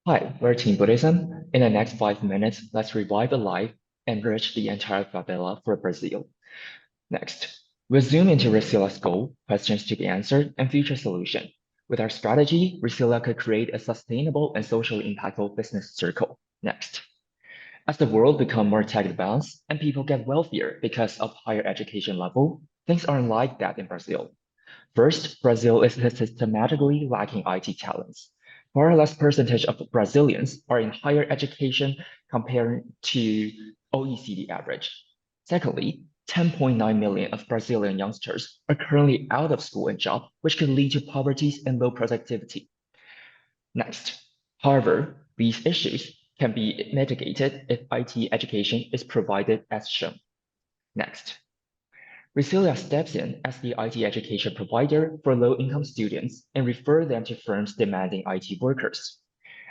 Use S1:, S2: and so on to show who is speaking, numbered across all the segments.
S1: Hi, we're Team Buddhism. In the next 5 minutes, let's revive a life, enrich the entire favela for Brazil. Next, we'll zoom into Resilia's goal, questions to be answered, and future solution. With our strategy, Resilia could create a sustainable and socially impactful business circle. Next, as the world becomes more tech advanced and people get wealthier because of higher education level, things aren't like that in Brazil. First, Brazil is systematically lacking IT talents. Far less percentage of Brazilians are in higher education compared to OECD average. Secondly, 10.9 million of Brazilian youngsters are currently out of school and job, which could lead to poverty and low productivity. Next, however, these issues can be mitigated if IT education is provided as shown. Next, Resilia steps in as the IT education provider for low-income students and refer them to firms demanding IT workers.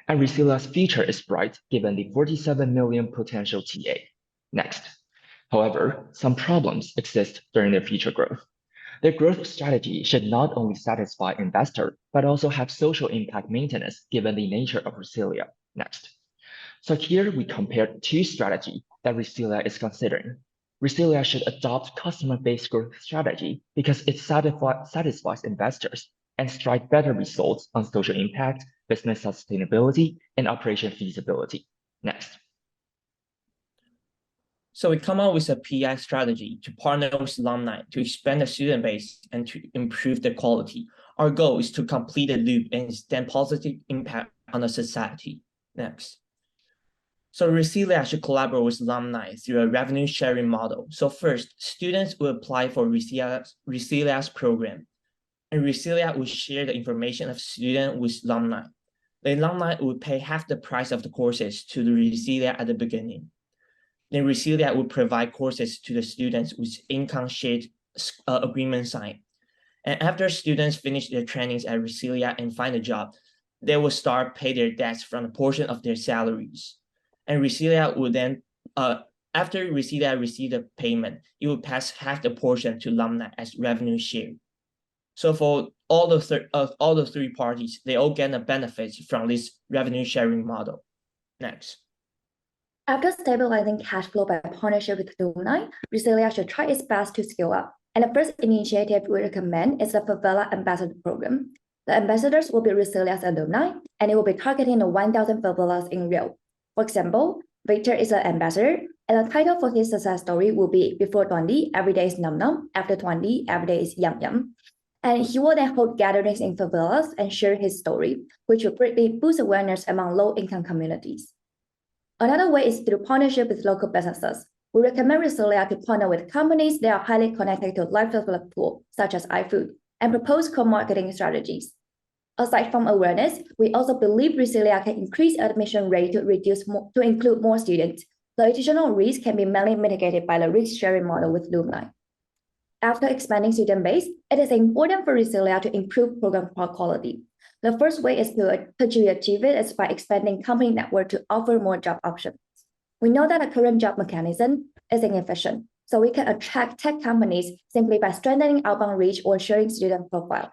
S1: And Resilia's future is bright given the 47 million potential TA. Next. However, some problems exist during their future growth. Their growth strategy should not only satisfy investor, but also have social impact maintenance given the nature of Resilia. Next. So here we compare two strategies that Resilia is considering. Resilia should adopt customer-based growth strategy because it satisfies investors and strike better results on social impact, business sustainability, and operation feasibility. Next.
S2: So we come up with a PI strategy to partner with alumni to expand the student base and to improve the quality. Our goal is to complete the loop and extend positive impact on the society. Next. So Resilia should collaborate with alumni through a revenue sharing model. So first, students will apply for Resilia's program, and Resilia will share the information of student with alumni. The alumni will pay half the price of the courses to the Resilia at the beginning. Then Resilia will provide courses to the students with income shared agreement signed. And after students finish their trainings at Resilia and find a job, they will start pay their debts from a portion of their salaries. And Resilia will then, after Resilia receive the payment, it will pass half the portion to alumni as revenue share. So for all the three parties, they all get the benefits from this revenue sharing model. Next.
S3: After stabilizing cash flow by partnership with alumni, Resilia should try its best to scale up. And the first initiative we recommend is the Favela Ambassador Program. The ambassadors will be Resilia's alumni, and it will be targeting the 1,000 favelas in Rio. For example, Victor is an ambassador, and the title for his success story will be Before 20, Every Day is Num Num, After 20, Every Day is Yum Yum. And he will then hold gatherings in favelas and share his story, which will greatly boost awareness among low-income communities. Another way is through partnership with local businesses. We recommend Resilia to partner with companies that are highly connected to life development pool, such as iFood, and propose co-marketing strategies. Aside from awareness, we also believe Resilia can increase admission rate to include more students. The additional risk can be mainly mitigated by the risk-sharing model with alumni. After expanding student base, it is important for Resilia to improve program quality. The first way is to achieve it is by expanding company network to offer more job options. We know that the current job mechanism is inefficient, so we can attract tech companies simply by strengthening outbound reach or sharing student profile.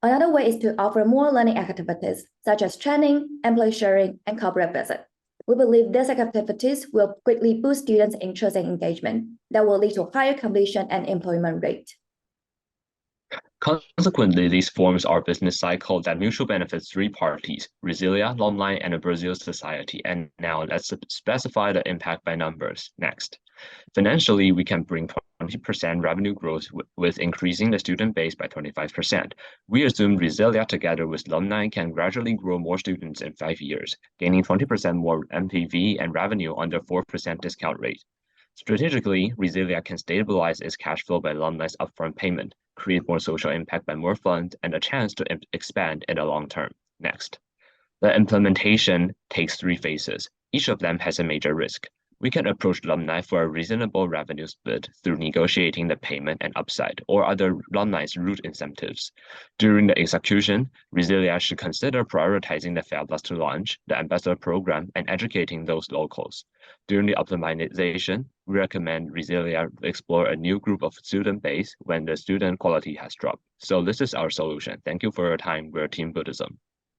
S3: Another way is to offer more learning activities, such as training, employee sharing, and corporate visit. We believe these activities will greatly boost students' interest and engagement that will lead to higher completion and employment rate.
S4: Consequently, these forms our business cycle that mutually benefits three parties, Resilia, alumni, and Brazil society. And now let's specify the impact by numbers. Next. Financially, we can bring 20% revenue growth with increasing the student base by 25%. We assume Resilia together with alumni can gradually grow more students in 5 years, gaining 20% more MPV and revenue under 4% discount rate. Strategically, Resilia can stabilize its cash flow by alumni's upfront payment, create more social impact by more funds, and a chance to expand in the long term. Next. The implementation takes 3 phases. Each of them has a major risk. We can approach alumni for a reasonable revenue split through negotiating the payment and upside or other alumni's route incentives. During the execution, Resilia should consider prioritizing the favelas to launch, the ambassador program, and educating those locals. During the optimization, we recommend Resilia explore a new group of student base when the student quality has dropped. So this is our solution. Thank you for your time. We're Team Buddhism.